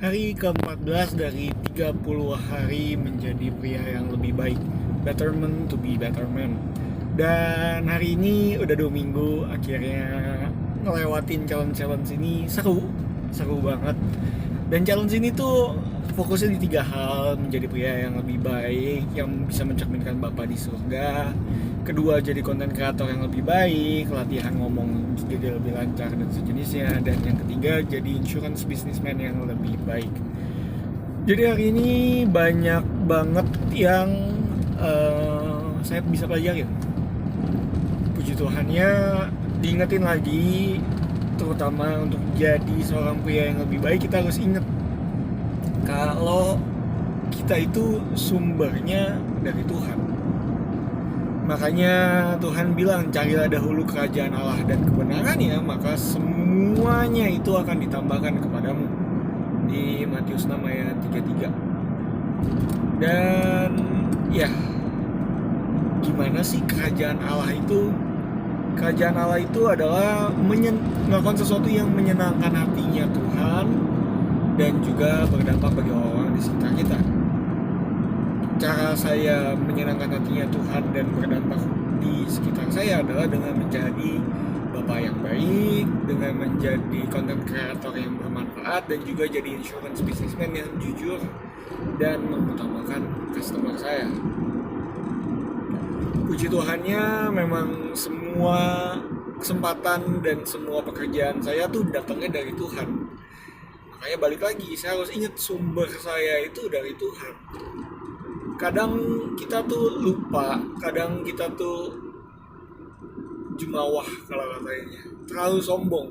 Hari ke-14 dari 30 hari menjadi pria yang lebih baik. Betterment to be better man. Dan hari ini udah 2 minggu akhirnya ngelewatin challenge-challenge ini. Seru banget. Dan challenge ini tuh fokusnya di 3 hal: menjadi pria yang lebih baik, yang bisa mencerminkan Bapa di surga. Kedua, jadi konten kreator yang lebih baik, latihan ngomong jadi lebih lancar dan sejenisnya. Dan yang ketiga, jadi insurance businessman yang lebih baik. Jadi hari ini banyak banget yang saya bisa pelajarin. Puji Tuhannya diingetin lagi, terutama untuk jadi seorang pria yang lebih baik, kita harus ingat kalau kita itu sumbernya dari Tuhan. Makanya Tuhan bilang, carilah dahulu kerajaan Allah dan kebenarannya, maka semuanya itu akan ditambahkan kepadamu. Di Matius 6 ayat 33. Dan ya, gimana sih kerajaan Allah itu? Kerajaan Allah itu adalah melakukan sesuatu yang menyenangkan hatinya Tuhan dan juga berdampak bagi orang-orang di sekitar kita. Cara saya menyenangkan hatinya Tuhan dan berdampak di sekitar saya adalah dengan menjadi bapak yang baik, dengan menjadi content creator yang bermanfaat, dan juga jadi insurance businessman yang jujur dan mengutamakan customer saya. Puji Tuhannya memang semua kesempatan dan semua pekerjaan saya tuh datangnya dari Tuhan. Makanya balik lagi, saya harus ingat sumber saya itu dari Tuhan. Kadang kita tuh lupa, kadang kita tuh jumawah kalau katanya, terlalu sombong.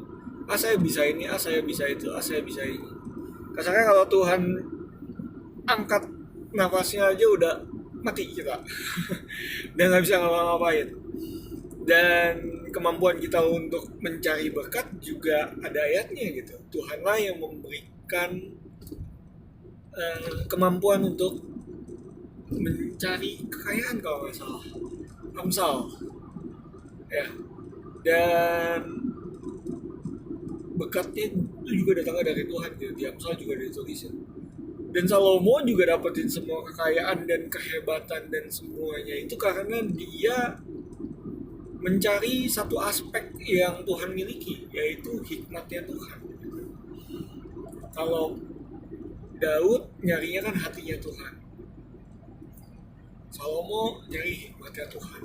Saya bisa ini, saya bisa itu, saya bisa ini. Kasarnya kalau Tuhan angkat nafasnya aja udah mati kita. Dan gak bisa ngapa-ngapain. Dan kemampuan kita untuk mencari berkat juga ada ayatnya gitu. Tuhanlah yang memberikan kemampuan untuk mencari kekayaan kalau nggak salah. Amsal ya. Dan berkatnya itu juga datangnya dari Tuhan gitu. Di Amsal juga ditulisin. Dan Salomo juga dapetin semua kekayaan dan kehebatan dan semuanya itu karena dia mencari satu aspek yang Tuhan miliki, yaitu hikmatnya Tuhan. Kalau Daud nyarinya kan hatinya Tuhan, Salomo nyari hikmatnya Tuhan.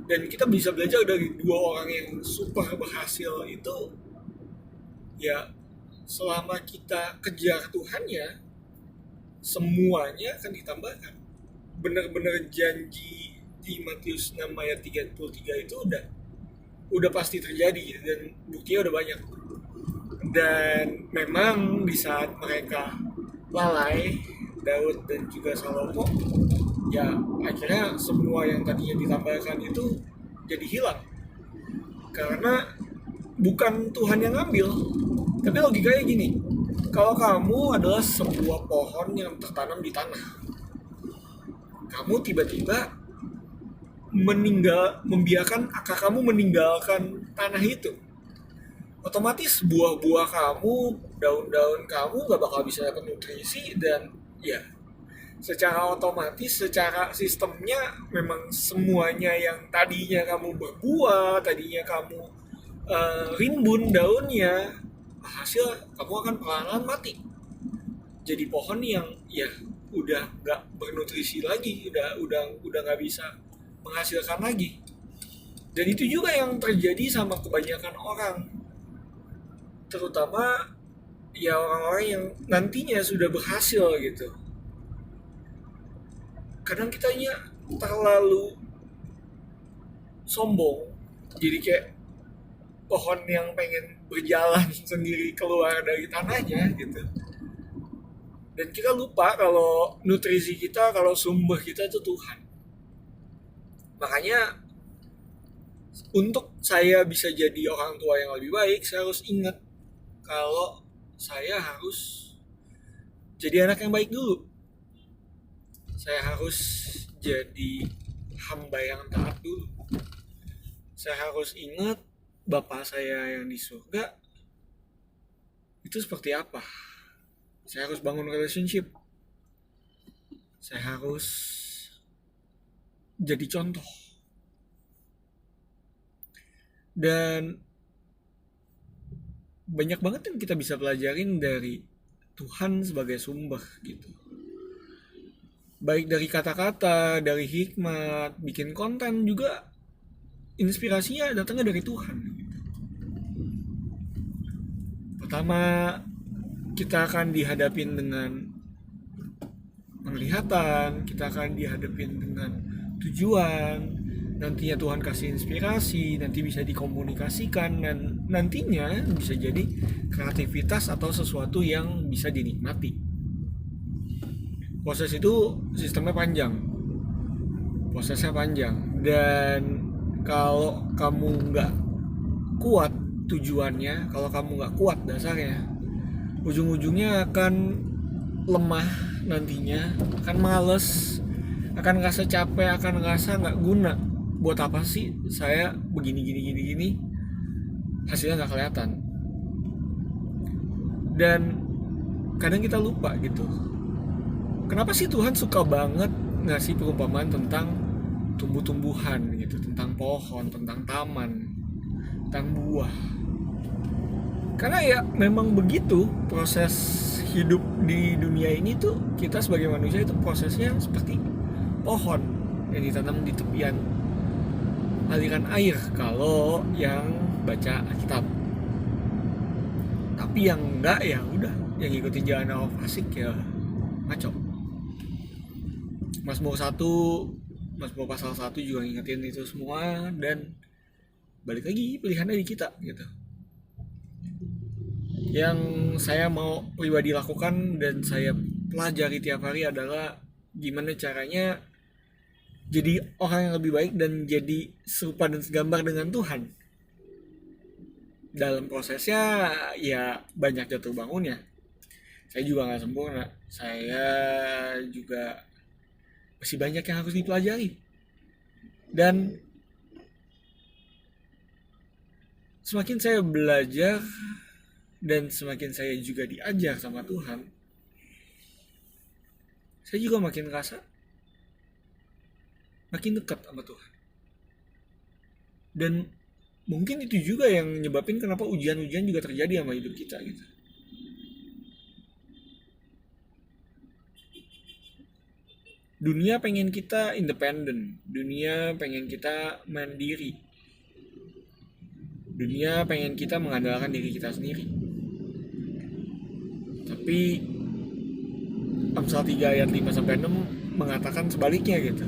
Dan kita bisa belajar dari dua orang yang super berhasil itu, ya selama kita kejar Tuhannya, semuanya akan ditambahkan. Benar-benar janji di Matius 6 ayat 33 itu udah pasti terjadi dan buktinya udah banyak. Dan memang di saat mereka lalai, Daud dan juga Salomo, ya akhirnya semua yang tadinya ditambahkan itu jadi hilang. Karena bukan Tuhan yang ngambil, tapi logikanya gini, kalau kamu adalah sebuah pohon yang tertanam di tanah, kamu tiba-tiba membiarkan akar kamu meninggalkan tanah itu, otomatis buah-buah kamu, daun-daun kamu gak bakal bisa dapat nutrisi. Dan ya secara otomatis, secara sistemnya, memang semuanya yang tadinya kamu berbuah, tadinya kamu rimbun daunnya, hasil kamu akan perlahan-lahan mati. Jadi pohon yang ya udah nggak bernutrisi lagi, udah nggak bisa menghasilkan lagi. Dan itu juga yang terjadi sama kebanyakan orang, terutama ya orang-orang yang nantinya sudah berhasil gitu. Kadang kitanya terlalu sombong, jadi kayak pohon yang pengen berjalan sendiri keluar dari tanahnya gitu. Dan kita lupa kalau nutrisi kita, kalau sumber kita itu Tuhan. Makanya untuk saya bisa jadi orang tua yang lebih baik, saya harus ingat kalau saya harus jadi anak yang baik dulu. Saya harus jadi hamba yang taat dulu. Saya harus ingat Bapa saya yang di surga itu seperti apa. Saya harus bangun relationship. Saya harus jadi contoh. Dan banyak banget yang kita bisa pelajarin dari Tuhan sebagai sumber gitu. Baik dari kata-kata, dari hikmat, bikin konten juga inspirasinya datangnya dari Tuhan. Pertama, kita akan dihadapin dengan penglihatan, kita akan dihadapin dengan tujuan, nantinya Tuhan kasih inspirasi, nanti bisa dikomunikasikan, dan nantinya bisa jadi kreativitas atau sesuatu yang bisa dinikmati. Proses itu sistemnya panjang, prosesnya panjang, dan kalau kamu nggak kuat tujuannya, kalau kamu nggak kuat dasarnya, ujung-ujungnya akan lemah nantinya, akan males, akan ngerasa capek, akan ngerasa nggak guna. Buat apa sih saya begini, hasilnya nggak kelihatan. Dan kadang kita lupa gitu, kenapa sih Tuhan suka banget ngasih perumpamaan tentang tumbuh-tumbuhan gitu, tentang pohon, tentang taman, tentang buah. Karena ya memang begitu proses hidup di dunia ini tuh, kita sebagai manusia itu prosesnya seperti pohon yang ditanam di tepian aliran air kalau yang baca Alkitab. Tapi yang enggak ya udah, yang ngikutin jalan awal fasik ya ngaco. Mazmur pasal 1 juga ngingetin itu semua, dan balik lagi pilihannya di kita gitu. Yang saya mau pribadi lakukan dan saya pelajari tiap hari adalah gimana caranya jadi orang yang lebih baik dan jadi serupa dan segambar dengan Tuhan. Dalam prosesnya ya banyak jatuh bangunnya. Saya juga gak sempurna, saya juga masih banyak yang harus dipelajari. Dan semakin saya belajar dan semakin saya juga diajar sama Tuhan, saya juga makin rasa makin dekat sama Tuhan. Dan mungkin itu juga yang nyebabin kenapa ujian-ujian juga terjadi sama hidup kita gitu. Dunia pengen kita independen, dunia pengen kita mandiri, dunia pengen kita mengandalkan diri kita sendiri. Tapi Amsal 3 ayat 5-6 mengatakan sebaliknya gitu.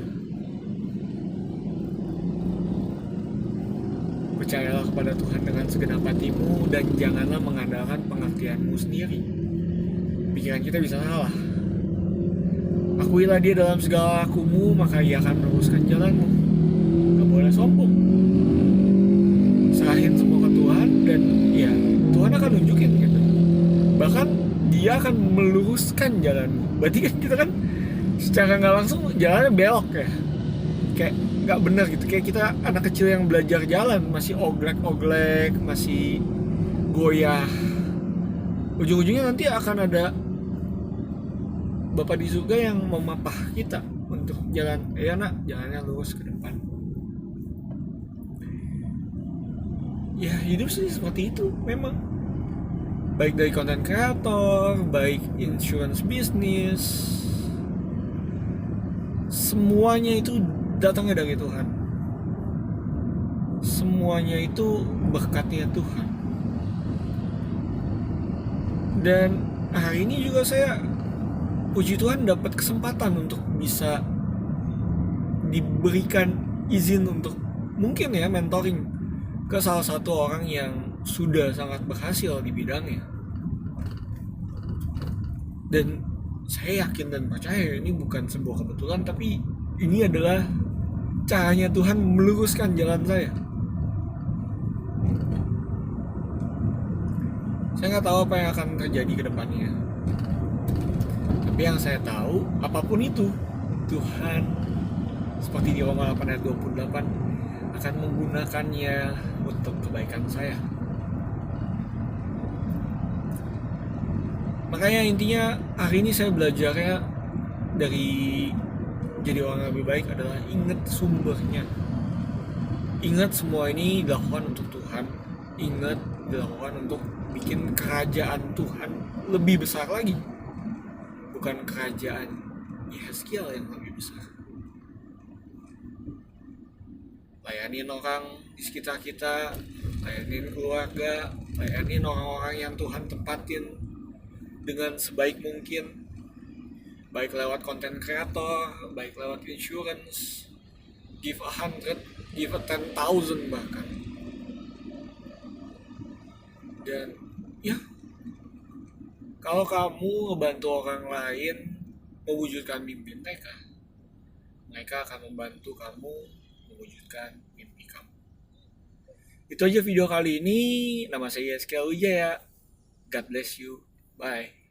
Percayalah kepada Tuhan dengan segenap hatimu dan janganlah mengandalkan pengertianmu sendiri. Pikiran kita bisa salah. Akuilah dia dalam segala lakumu, maka ia akan meluruskan jalanmu. Gak boleh sombong. Serahin semua ke Tuhan dan ya Tuhan akan nunjukin gitu. Bahkan dia akan meluruskan jalanmu. Berarti kan kita kan secara gak langsung jalannya belok ya, kayak gak benar gitu. Kayak kita anak kecil yang belajar jalan, masih oglek-oglek, masih goyah. Ujung-ujungnya nanti akan ada Bapak di surga yang memapah kita untuk jalan, ya nak, jalannya lurus ke depan. Ya hidup sih seperti itu memang. Baik dari content creator, baik insurance business, semuanya itu datangnya dari Tuhan. Semuanya itu berkatnya Tuhan. Dan hari ini juga saya puji Tuhan dapat kesempatan untuk bisa diberikan izin untuk mungkin ya mentoring ke salah satu orang yang sudah sangat berhasil di bidangnya. Dan saya yakin dan percaya ini bukan sebuah kebetulan, tapi ini adalah caranya Tuhan meluruskan jalan saya. Saya nggak tahu apa yang akan terjadi ke depannya. Tapi yang saya tahu, apapun itu, Tuhan seperti di Roma 8 ayat 28 akan menggunakannya untuk kebaikan saya. Makanya intinya hari ini saya belajarnya dari jadi orang yang lebih baik adalah ingat sumbernya. Ingat semua ini dilakukan untuk Tuhan. Ingat dilakukan untuk bikin kerajaan Tuhan lebih besar lagi. Bukan kerajaan Yeskiel yang lebih besar. Layanin orang di sekitar kita, layanin keluarga, layanin orang-orang yang Tuhan tempatin dengan sebaik mungkin, baik lewat konten kreator, baik lewat insurance, give 100, give 10,000 bahkan. Dan ya, kalau kamu ngebantu orang lain mewujudkan mimpi mereka, mereka akan membantu kamu mewujudkan mimpi kamu. Itu aja video kali ini. Nama saya Yeskiel Wijaya. God bless you. Bye.